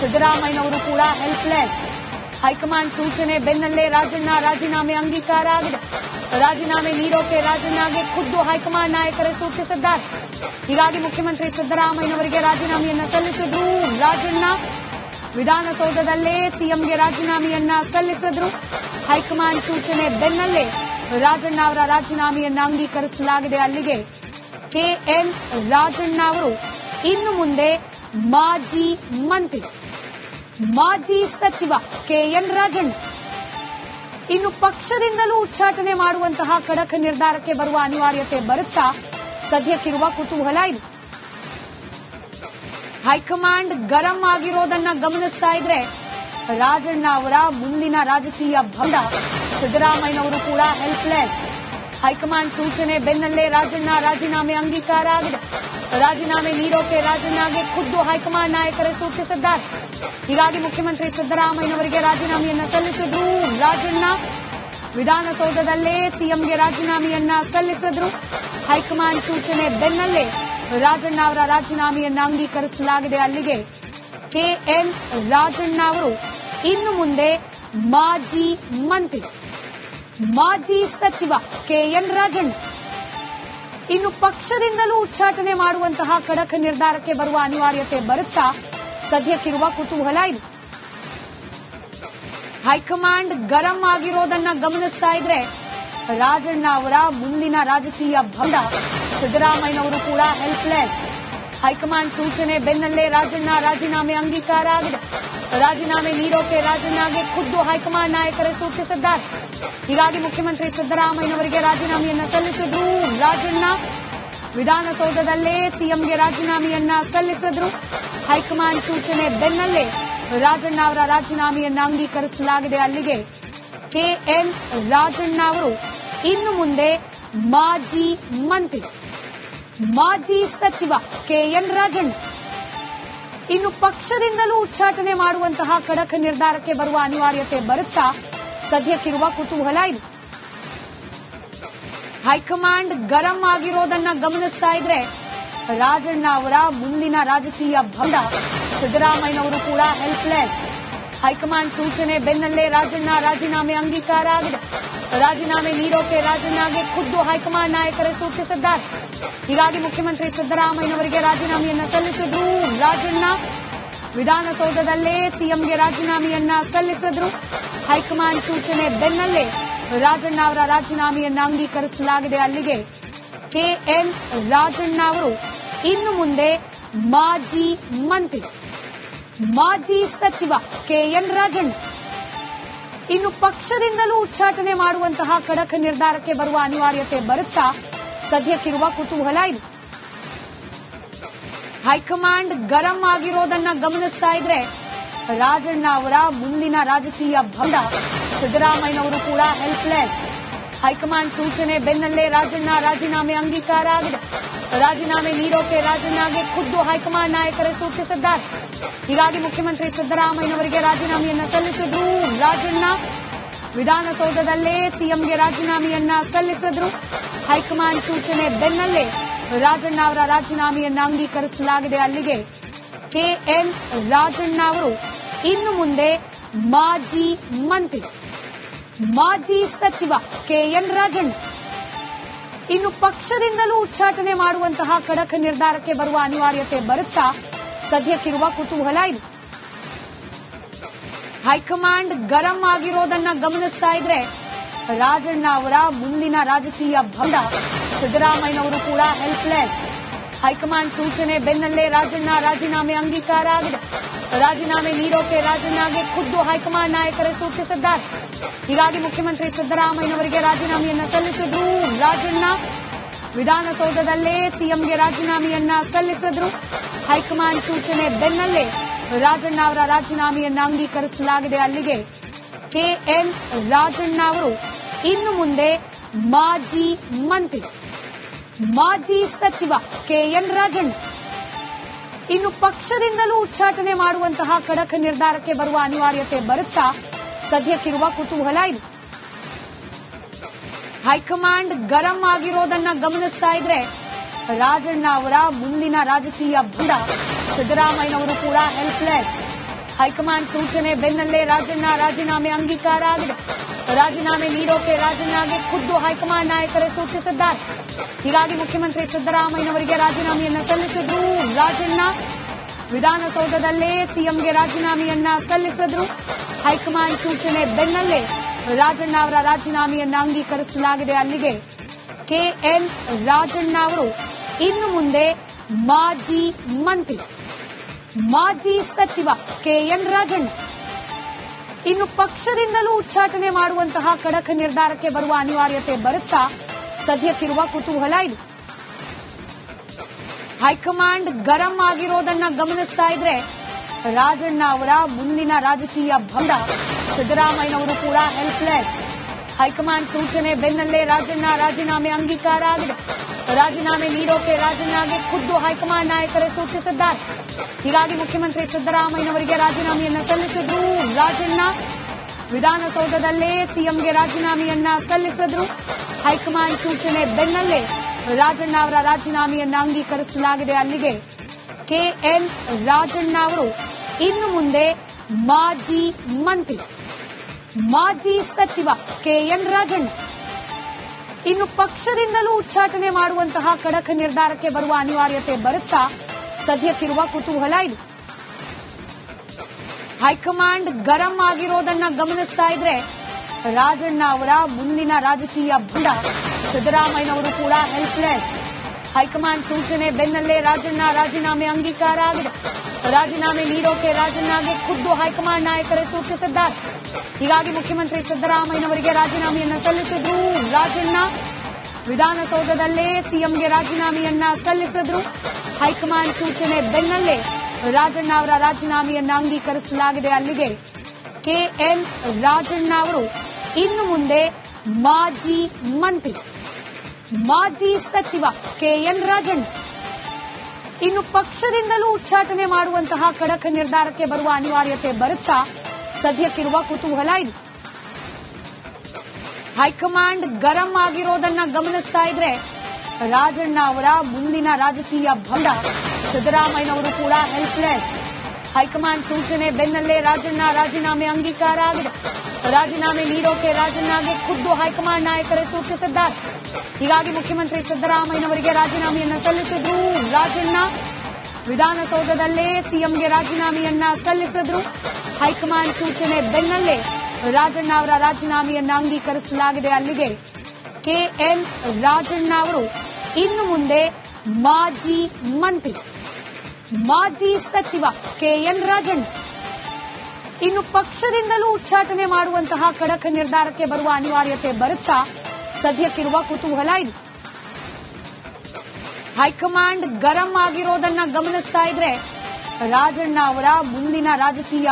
ಸಿದ್ದರಾಮಯ್ಯನವರು ಕೂಡ helpless. High command ಸೂಚನೆ ಬೆನ್ನಲ್ಲೇ ರಾಜಣ್ಣ ರಾಜೀನಾಮೆ ಅಂಗೀಕಾರ ಆಗಿದೆ. ರಾಜೀನಾಮೆ ನೀಡೋಕೆ ರಾಜಣ್ಣಗೆ ಖುದ್ದು ಹೈಕಮಾಂಡ್ ನಾಯಕರೇ ಸೂಚಿಸಿದ್ದಾರೆ. ಹೀಗಾಗಿ ಮುಖ್ಯಮಂತ್ರಿ ಸಿದ್ದರಾಮಯ್ಯನವರಿಗೆ ರಾಜೀನಾಮೆಯನ್ನ ಸಲ್ಲಿಸಿದ್ರು ರಾಜಣ್ಣ. ವಿಧಾನಸೌಧದಲ್ಲೇ ಸಿಎಂಗೆ ರಾಜೀನಾಮೆಯನ್ನ ಸಲ್ಲಿಸಿದ್ರು. ಹೈಕಮಾಂಡ್ ಸೂಚನೆ ಬೆನ್ನಲ್ಲೇ ರಾಜಣ್ಣ ಅವರ ರಾಜೀನಾಮೆಯನ್ನ ಅಂಗೀಕರಿಸಲಾಗಿದೆ. ಅಲ್ಲಿಗೆ ಕೆಎನ್ ರಾಜಣ್ಣ ಅವರು ಇನ್ನು ಮುಂದೆ ಮಾಜಿ ಮಂತ್ರಿ, ಮಾಜಿ ಸಚಿವ ಕೆಎನ್ ರಾಜಣ್ಣ ಇನ್ನು ಪಕ್ಷದಿಂದಲೂ ಉಚ್ಚಾಟನೆ ಮಾಡುವಂತಹ ಖಡಕ್ ನಿರ್ಧಾರಕ್ಕೆ ಬರುವ ಅನಿವಾರ್ಯತೆ ಬರುತ್ತಾ ಸದ್ಯಕ್ಕಿರುವ ಕುತೂಹಲ ಇದು. ಹೈಕಮಾಂಡ್ ಗರಂ ಆಗಿರೋದನ್ನ ಗಮನಿಸ್ತಾ ಇದ್ರೆ ರಾಜಣ್ಣ ಅವರ ಮುಂದಿನ ರಾಜಕೀಯ ಭಂಡ. ಸಿದ್ದರಾಮಯ್ಯನವರು ಕೂಡ ಹೆಲ್ಪ್ಲೆಸ್. ಹೈಕಮಾಂಡ್ ಸೂಚನೆ ಬೆನ್ನಲ್ಲೇ ರಾಜಣ್ಣ ರಾಜೀನಾಮೆ ಅಂಗೀಕಾರ ಆಗಿದೆ. ರಾಜೀನಾಮೆ ನೀಡೋಕೆ ರಾಜಣ್ಣಗೆ ಖುದ್ದು ಹೈಕಮಾಂಡ್ ನಾಯಕರೇ ಸೂಚಿಸಿದ್ದಾರೆ. ಹೀಗಾಗಿ ಮುಖ್ಯಮಂತ್ರಿ ಸಿದ್ದರಾಮಯ್ಯನವರಿಗೆ ರಾಜೀನಾಮೆಯನ್ನ ಸಲ್ಲಿಸಿದ್ರು ರಾಜಣ್ಣ. ವಿಧಾನಸೌಧದಲ್ಲೇ ಸಿಎಂಗೆ ರಾಜೀನಾಮೆಯನ್ನ ಸಲ್ಲಿಸಿದ್ರು. ಹೈಕಮಾಂಡ್ ಸೂಚನೆ ಬೆನ್ನಲ್ಲೇ ರಾಜಣ್ಣ ಅವರ ರಾಜೀನಾಮೆಯನ್ನ ಅಂಗೀಕರಿಸಲಾಗಿದೆ. ಅಲ್ಲಿಗೆ ಕೆಎನ್ ರಾಜಣ್ಣ ಅವರು ಇನ್ನು ಮುಂದೆ ಮಾಜಿ ಮಂತ್ರಿ, ಮಾಜಿ ಸಚಿವ ಕೆಎನ್ ರಾಜಣ್ಣ ಇನ್ನು ಪಕ್ಷದಿಂದಲೂ ಉಚ್ಚಾಟನೆ ಮಾಡುವಂತಹ ಖಡಕ್ ನಿರ್ಧಾರಕ್ಕೆ ಬರುವ ಅನಿವಾರ್ಯತೆ ಬರುತ್ತಾ ಸದ್ಯಕ್ಕಿರುವ ಕುತೂಹಲ ಇದು. ಹೈಕಮಾಂಡ್ ಗರಂ ಆಗಿರೋದನ್ನ ಗಮನಿಸ್ತಾ ಇದ್ರೆ ರಾಜಣ್ಣ ಅವರ ಮುಂದಿನ ರಾಜಕೀಯ ಭಂಡ. ಸಿದ್ದರಾಮಯ್ಯನವರು ಕೂಡ ಹೆಲ್ಪ್ಲೆಸ್. ಹೈಕಮಾಂಡ್ ಸೂಚನೆ ಬೆನ್ನಲ್ಲೇ ರಾಜಣ್ಣ ರಾಜೀನಾಮೆ ಅಂಗೀಕಾರ ಆಗಿದೆ. ರಾಜೀನಾಮೆ ನೀಡೋಕೆ ರಾಜಣ್ಣಗೆ ಖುದ್ದು ಹೈಕಮಾಂಡ್ ನಾಯಕರೇ ಸೂಚಿಸಿದ್ದಾರೆ. ಹೀಗಾಗಿ ಮುಖ್ಯಮಂತ್ರಿ ಸಿದ್ದರಾಮಯ್ಯನವರಿಗೆ ರಾಜೀನಾಮೆಯನ್ನ ಸಲ್ಲಿಸಿದ್ರು ರಾಜಣ್ಣ. ವಿಧಾನಸೌಧದಲ್ಲೇ ಸಿಎಂಗೆ ರಾಜೀನಾಮೆಯನ್ನ ಸಲ್ಲಿಸಿದ್ರು. ಹೈಕಮಾಂಡ್ ಸೂಚನೆ ಬೆನ್ನಲ್ಲೇ ರಾಜಣ್ಣ ಅವರ ರಾಜೀನಾಮೆಯನ್ನ ಅಂಗೀಕರಿಸಲಾಗಿದೆ. ಅಲ್ಲಿಗೆ ಕೆಎನ್ ರಾಜಣ್ಣ ಅವರು ಇನ್ನು ಮುಂದೆ ಮಾಜಿ ಮಂತ್ರಿ, ಮಾಜಿ ಸಚಿವ ಕೆಎನ್ ರಾಜಣ್ಣ ಇನ್ನು ಪಕ್ಷದಿಂದಲೂ ಉಚ್ಚಾಟನೆ ಮಾಡುವಂತಹ ಖಡಕ್ ನಿರ್ಧಾರಕ್ಕೆ ಬರುವ ಅನಿವಾರ್ಯತೆ ಬರುತ್ತಾ ಸದ್ಯಕ್ಕಿರುವ ಕುತೂಹಲ ಇದು. ಹೈಕಮಾಂಡ್ ಗರಂ ಆಗಿರೋದನ್ನ ಗಮನಿಸ್ತಾ ಇದ್ರೆ ರಾಜಣ್ಣ ಅವರ ಮುಂದಿನ ರಾಜಕೀಯ ಭಂಡ. ಸಿದ್ದರಾಮಯ್ಯನವರು ಕೂಡ ಹೆಲ್ಪ್ಲೆಸ್. ಹೈಕಮಾಂಡ್ ಸೂಚನೆ ಬೆನ್ನಲ್ಲೇ ರಾಜಣ್ಣ ರಾಜೀನಾಮೆ ಅಂಗೀಕಾರ ಆಗಿದೆ. ರಾಜೀನಾಮೆ ನೀಡೋಕೆ ರಾಜಣ್ಣಗೆ ಖುದ್ದು ಹೈಕಮಾಂಡ್ ನಾಯಕರೇ ಸೂಚಿಸಿದ್ದಾರೆ. ಹೀಗಾಗಿ ಮುಖ್ಯಮಂತ್ರಿ ಸಿದ್ದರಾಮಯ್ಯನವರಿಗೆ ರಾಜೀನಾಮೆಯನ್ನ ಸಲ್ಲಿಸಿದ್ರು ರಾಜಣ್ಣ. ವಿಧಾನಸೌಧದಲ್ಲೇ ಸಿಎಂಗೆ ರಾಜೀನಾಮೆಯನ್ನ ಸಲ್ಲಿಸಿದ್ರು. ಹೈಕಮಾಂಡ್ ಸೂಚನೆ ಬೆನ್ನಲ್ಲೇ ರಾಜಣ್ಣ ಅವರ ರಾಜೀನಾಮೆಯನ್ನ ಅಂಗೀಕರಿಸಲಾಗಿದೆ. ಅಲ್ಲಿಗೆ ಕೆಎನ್ ರಾಜಣ್ಣ ಅವರು ಇನ್ನು ಮುಂದೆ ಮಾಜಿ ಮಂತ್ರಿ, ಮಾಜಿ ಸಚಿವ ಕೆಎನ್ ರಾಜಣ್ಣ ಇನ್ನು ಪಕ್ಷದಿಂದಲೂ ಉಚ್ಚಾಟನೆ ಮಾಡುವಂತಹ ಖಡಕ್ ನಿರ್ಧಾರಕ್ಕೆ ಬರುವ ಅನಿವಾರ್ಯತೆ ಬರುತ್ತಾ ಸದ್ಯಕ್ಕಿರುವ ಕುತೂಹಲ ಇದು. ಹೈಕಮಾಂಡ್ ಗರಂ ಆಗಿರೋದನ್ನ ಗಮನಿಸ್ತಾ ಇದ್ರೆ ರಾಜಣ್ಣ ಅವರ ಮುಂದಿನ ರಾಜಕೀಯ ಭಂಡ. ಸಿದ್ದರಾಮಯ್ಯನವರು ಕೂಡ ಹೆಲ್ಪ್ಲೆಸ್. ಹೈಕಮಾಂಡ್ ಸೂಚನೆ ಬೆನ್ನಲ್ಲೇ ರಾಜಣ್ಣ ರಾಜೀನಾಮೆ ಅಂಗೀಕಾರ ಆಗಿದೆ. ರಾಜೀನಾಮೆ ನೀಡೋಕೆ ರಾಜಣ್ಣಗೆ ಖುದ್ದು ಹೈಕಮಾಂಡ್ ನಾಯಕರೇ ಸೂಚಿಸಿದ್ದಾರೆ. ಹೀಗಾಗಿ ಮುಖ್ಯಮಂತ್ರಿ ಸಿದ್ದರಾಮಯ್ಯನವರಿಗೆ ರಾಜೀನಾಮೆಯನ್ನ ಸಲ್ಲಿಸಿದ್ರು ರಾಜಣ್ಣ. ವಿಧಾನಸೌಧದಲ್ಲೇ ಸಿಎಂಗೆ ರಾಜೀನಾಮೆಯನ್ನ ಸಲ್ಲಿಸಿದ್ರು. ಹೈಕಮಾಂಡ್ ಸೂಚನೆ ಬೆನ್ನಲ್ಲೇ ರಾಜಣ್ಣ ಅವರ ರಾಜೀನಾಮೆಯನ್ನ ಅಂಗೀಕರಿಸಲಾಗಿದೆ. ಅಲ್ಲಿಗೆ ಕೆಎನ್ ರಾಜಣ್ಣ ಅವರು ಇನ್ನು ಮುಂದೆ ಮಾಜಿ ಮಂತ್ರಿ, ಮಾಜಿ ಸಚಿವ ಕೆಎನ್ ರಾಜಣ್ಣ ಇನ್ನು ಪಕ್ಷದಿಂದಲೂ ಉಚ್ಚಾಟನೆ ಮಾಡುವಂತಹ ಖಡಕ್ ನಿರ್ಧಾರಕ್ಕೆ ಬರುವ ಅನಿವಾರ್ಯತೆ ಬರುತ್ತಾ ಸದ್ಯಕ್ಕಿರುವ ಕುತೂಹಲ ಇದು. ಹೈಕಮಾಂಡ್ ಗರಂ ಆಗಿರೋದನ್ನ ಗಮನಿಸ್ತಾ ಇದ್ರೆ ರಾಜಣ್ಣ ಅವರ ಮುಂದಿನ ರಾಜಕೀಯ ಭಂಡ. ಸಿದ್ದರಾಮಯ್ಯನವರು ಕೂಡ ಹೆಲ್ಪ್ಲೆಸ್. ಹೈಕಮಾಂಡ್ ಸೂಚನೆ ಬೆನ್ನಲ್ಲೇ ರಾಜಣ್ಣ ರಾಜೀನಾಮೆ ಅಂಗೀಕಾರ ಆಗಿದೆ. ರಾಜೀನಾಮೆ ನೀಡೋಕೆ ರಾಜಣ್ಣಗೆ ಖುದ್ದು ಹೈಕಮಾಂಡ್ ನಾಯಕರೇ ಸೂಚಿಸಿದ್ದಾರೆ. ಹೀಗಾಗಿ ಮುಖ್ಯಮಂತ್ರಿ ಸಿದ್ದರಾಮಯ್ಯನವರಿಗೆ ರಾಜೀನಾಮೆಯನ್ನ ಸಲ್ಲಿಸಿದ್ರು ರಾಜಣ್ಣ. ವಿಧಾನಸೌಧದಲ್ಲೇ ಸಿಎಂಗೆ ರಾಜೀನಾಮೆಯನ್ನ ಸಲ್ಲಿಸಿದ್ರು. ಹೈಕಮಾಂಡ್ ಸೂಚನೆ ಬೆನ್ನಲ್ಲೇ ರಾಜಣ್ಣ ಅವರ ರಾಜೀನಾಮೆಯನ್ನ ಅಂಗೀಕರಿಸಲಾಗಿದೆ. ಅಲ್ಲಿಗೆ ಕೆಎನ್ ರಾಜಣ್ಣ ಅವರು ಇನ್ನು ಮುಂದೆ ಮಾಜಿ ಮಂತ್ರಿ, ಮಾಜಿ ಸಚಿವ ಕೆಎನ್ ರಾಜಣ್ಣ ಇನ್ನು ಪಕ್ಷದಿಂದಲೂ ಉಚ್ಚಾಟನೆ ಮಾಡುವಂತಹ ಖಡಕ್ ನಿರ್ಧಾರಕ್ಕೆ ಬರುವ ಅನಿವಾರ್ಯತೆ ಬರುತ್ತಾ ಸದ್ಯಕ್ಕಿರುವ ಕುತೂಹಲ ಇದು. ಹೈಕಮಾಂಡ್ ಗರಂ ಆಗಿರೋದನ್ನ ಗಮನಿಸ್ತಾ ಇದ್ರೆ ರಾಜಣ್ಣ ಅವರ ಮುಂದಿನ ರಾಜಕೀಯ ಭಂಡ. ಸಿದ್ದರಾಮಯ್ಯನವರು ಕೂಡ ಹೆಲ್ಪ್ಲೆಸ್. ಹೈಕಮಾಂಡ್ ಸೂಚನೆ ಬೆನ್ನಲ್ಲೇ ರಾಜಣ್ಣ ರಾಜೀನಾಮೆ ಅಂಗೀಕಾರ ಆಗಿದೆ. ರಾಜೀನಾಮೆ ನೀಡೋಕೆ ರಾಜಣ್ಣಗೆ ಖುದ್ದು ಹೈಕಮಾಂಡ್ ನಾಯಕರೇ ಸೂಚಿಸಿದ್ದಾರೆ. ಹೀಗಾಗಿ ಮುಖ್ಯಮಂತ್ರಿ ಸಿದ್ದರಾಮಯ್ಯನವರಿಗೆ ರಾಜೀನಾಮೆಯನ್ನ ಸಲ್ಲಿಸಿದ್ರು ರಾಜಣ್ಣ. ವಿಧಾನಸೌಧದಲ್ಲೇ ಸಿಎಂಗೆ ರಾಜೀನಾಮೆಯನ್ನ ಸಲ್ಲಿಸಿದ್ರು. ಹೈಕಮಾಂಡ್ ಸೂಚನೆ ಬೆನ್ನಲ್ಲೇ ರಾಜಣ್ಣ ಅವರ ರಾಜೀನಾಮೆಯನ್ನ ಅಂಗೀಕರಿಸಲಾಗಿದೆ. ಅಲ್ಲಿಗೆ ಕೆಎನ್ ರಾಜಣ್ಣ ಅವರು ಇನ್ನು ಮುಂದೆ ಮಾಜಿ ಮಂತ್ರಿ, ಮಾಜಿ ಸಚಿವ ಕೆಎನ್ ರಾಜಣ್ಣ ಇನ್ನು ಪಕ್ಷದಿಂದಲೂ ಉಚ್ಚಾಟನೆ ಮಾಡುವಂತಹ ಖಡಕ್ ನಿರ್ಧಾರಕ್ಕೆ ಬರುವ ಅನಿವಾರ್ಯತೆ ಬರುತ್ತಾ ಸದ್ಯಕ್ಕಿರುವ ಕುತೂಹಲ ಇದು. ಹೈಕಮಾಂಡ್ ಗರಂ ಆಗಿರೋದನ್ನ ಗಮನಿಸ್ತಾ ಇದ್ರೆ ರಾಜಣ್ಣ ಅವರ ಮುಂದಿನ ರಾಜಕೀಯ ಭಂಡ ಸಿದ್ದರಾಮಯ್ಯನವರು ಕೂಡ ಹೆಲ್ಪ್ಲೆಸ್. ಹೈಕಮಾಂಡ್ ಸೂಚನೆ ಬೆನ್ನಲ್ಲೇ ರಾಜಣ್ಣ ರಾಜೀನಾಮೆ ಅಂಗೀಕಾರ ಆಗಿದೆ. ರಾಜೀನಾಮೆ ನೀಡೋಕೆ ರಾಜಣ್ಣಗೆ ಖುದ್ದು ಹೈಕಮಾಂಡ್ ನಾಯಕರೇ ಸೂಚಿಸಿದ್ದಾರೆ. ಹೀಗಾಗಿ ಮುಖ್ಯಮಂತ್ರಿ ಸಿದ್ದರಾಮಯ್ಯನವರಿಗೆ ರಾಜೀನಾಮೆಯನ್ನ ಸಲ್ಲಿಸಿದ್ರು ರಾಜಣ್ಣ. ವಿಧಾನಸೌಧದಲ್ಲೇ ಸಿಎಂಗೆ ರಾಜೀನಾಮೆಯನ್ನ ಸಲ್ಲಿಸಿದ್ರು. ಹೈಕಮಾಂಡ್ ಸೂಚನೆ ಬೆನ್ನಲ್ಲೇ ರಾಜಣ್ಣ ಅವರ ರಾಜೀನಾಮೆಯನ್ನ ಅಂಗೀಕರಿಸಲಾಗಿದೆ. ಅಲ್ಲಿಗೆ ಕೆಎನ್ ರಾಜಣ್ಣ ಅವರು ಇನ್ನು ಮುಂದೆ ಮಾಜಿ ಮಂತ್ರಿ, ಮಾಜಿ ಸಚಿವ ಕೆಎನ್ ರಾಜಣ್ಣ ಇನ್ನು ಪಕ್ಷದಿಂದಲೂ ಉಚ್ಚಾಟನೆ ಮಾಡುವಂತಹ ಖಡಕ್ ನಿರ್ಧಾರಕ್ಕೆ ಬರುವ ಅನಿವಾರ್ಯತೆ ಬರುತ್ತಾ ಸದ್ಯಕ್ಕಿರುವ ಕುತೂಹಲ ಇದು. ಹೈಕಮಾಂಡ್ ಗರಂ ಆಗಿರೋದನ್ನ ಗಮನಿಸ್ತಾ ಇದ್ರೆ ರಾಜಣ್ಣ ಅವರ ಮುಂದಿನ ರಾಜಕೀಯ ಭಂಡ ಸಿದ್ದರಾಮಯ್ಯನವರು ಕೂಡ ಹೆಲ್ಪ್ಲೆಸ್. ಹೈಕಮಾಂಡ್ ಸೂಚನೆ ಬೆನ್ನಲ್ಲೇ ರಾಜಣ್ಣ ರಾಜೀನಾಮೆ ಅಂಗೀಕಾರ ಆಗಿದೆ. ರಾಜೀನಾಮೆ ನೀಡೋಕೆ ರಾಜಣ್ಣಗೆ ಖುದ್ದು ಹೈಕಮಾಂಡ್ ನಾಯಕರೇ ಸೂಚಿಸಿದ್ದಾರೆ. ಹೀಗಾಗಿ ಮುಖ್ಯಮಂತ್ರಿ ಸಿದ್ದರಾಮಯ್ಯನವರಿಗೆ ರಾಜೀನಾಮೆಯನ್ನ ಸಲ್ಲಿಸಿದ್ರು ರಾಜಣ್ಣ. ವಿಧಾನಸೌಧದಲ್ಲೇ ಸಿಎಂಗೆ ರಾಜೀನಾಮೆಯನ್ನ ಸಲ್ಲಿಸಿದ್ರು. ಹೈಕಮಾಂಡ್ ಸೂಚನೆ ಬೆನ್ನಲ್ಲೇ ರಾಜಣ್ಣ ಅವರ ರಾಜೀನಾಮೆಯನ್ನ ಅಂಗೀಕರಿಸಲಾಗಿದೆ. ಅಲ್ಲಿಗೆ ಕೆಎನ್ ರಾಜಣ್ಣ ಅವರು ಇನ್ನು ಮುಂದೆ ಮಾಜಿ ಮಂತ್ರಿ, ಮಾಜಿ ಸಚಿವ ಕೆಎನ್ ರಾಜಣ್ಣ ಇನ್ನು ಪಕ್ಷದಿಂದಲೂ ಉಚ್ಚಾಟನೆ ಮಾಡುವಂತಹ ಖಡಕ್ ನಿರ್ಧಾರಕ್ಕೆ ಬರುವ ಅನಿವಾರ್ಯತೆ ಬರುತ್ತಾ ಸದ್ಯಕ್ಕಿರುವ ಕುತೂಹಲ ಇದು. ಹೈಕಮಾಂಡ್ ಗರಂ ಆಗಿರೋದನ್ನ ಗಮನಿಸ್ತಾ ಇದ್ರೆ ರಾಜಣ್ಣ ಅವರ ಮುಂದಿನ ರಾಜಕೀಯ ಭಂಡ ಸಿದ್ದರಾಮಯ್ಯನವರು ಕೂಡ ಹೆಲ್ಪ್ಲೆಸ್. ಹೈಕಮಾಂಡ್ ಸೂಚನೆ ಬೆನ್ನಲ್ಲೇ ರಾಜಣ್ಣ ರಾಜೀನಾಮೆ ಅಂಗೀಕಾರ ಆಗಿದೆ. ರಾಜೀನಾಮೆ ನೀಡೋಕೆ ರಾಜಣ್ಣಗೆ ಖುದ್ದು ಹೈಕಮಾಂಡ್ ನಾಯಕರೇ ಸೂಚಿಸಿದ್ದಾರೆ. ಹೀಗಾಗಿ ಮುಖ್ಯಮಂತ್ರಿ ಸಿದ್ದರಾಮಯ್ಯನವರಿಗೆ ರಾಜೀನಾಮೆಯನ್ನ ಸಲ್ಲಿಸಿದ್ರು ರಾಜಣ್ಣ. ವಿಧಾನಸೌಧದಲ್ಲೇ ಸಿಎಂಗೆ ರಾಜೀನಾಮೆಯನ್ನ ಸಲ್ಲಿಸಿದ್ರು. ಹೈಕಮಾಂಡ್ ಸೂಚನೆ ಬೆನ್ನಲ್ಲೇ ರಾಜಣ್ಣ ಅವರ ರಾಜೀನಾಮೆಯನ್ನ ಅಂಗೀಕರಿಸಲಾಗಿದೆ. ಅಲ್ಲಿಗೆ ಕೆಎನ್ ರಾಜಣ್ಣ ಅವರು ಇನ್ನು ಮುಂದೆ ಮಾಜಿ ಮಂತ್ರಿ, ಮಾಜಿ ಸಚಿವ ಕೆಎನ್ ರಾಜಣ್ಣ ಇನ್ನು ಪಕ್ಷದಿಂದಲೂ ಉಚ್ಚಾಟನೆ ಮಾಡುವಂತಹ ಖಡಕ್ ನಿರ್ಧಾರಕ್ಕೆ ಬರುವ ಅನಿವಾರ್ಯತೆ ಬರುತ್ತಾ ಸದ್ಯಕ್ಕಿರುವ ಕುತೂಹಲ ಇದು. ಹೈಕಮಾಂಡ್ ಗರಂ ಆಗಿರೋದನ್ನ ಗಮನಿಸ್ತಾ ಇದ್ರೆ ರಾಜಣ್ಣ ಅವರ ಮುಂದಿನ ರಾಜಕೀಯ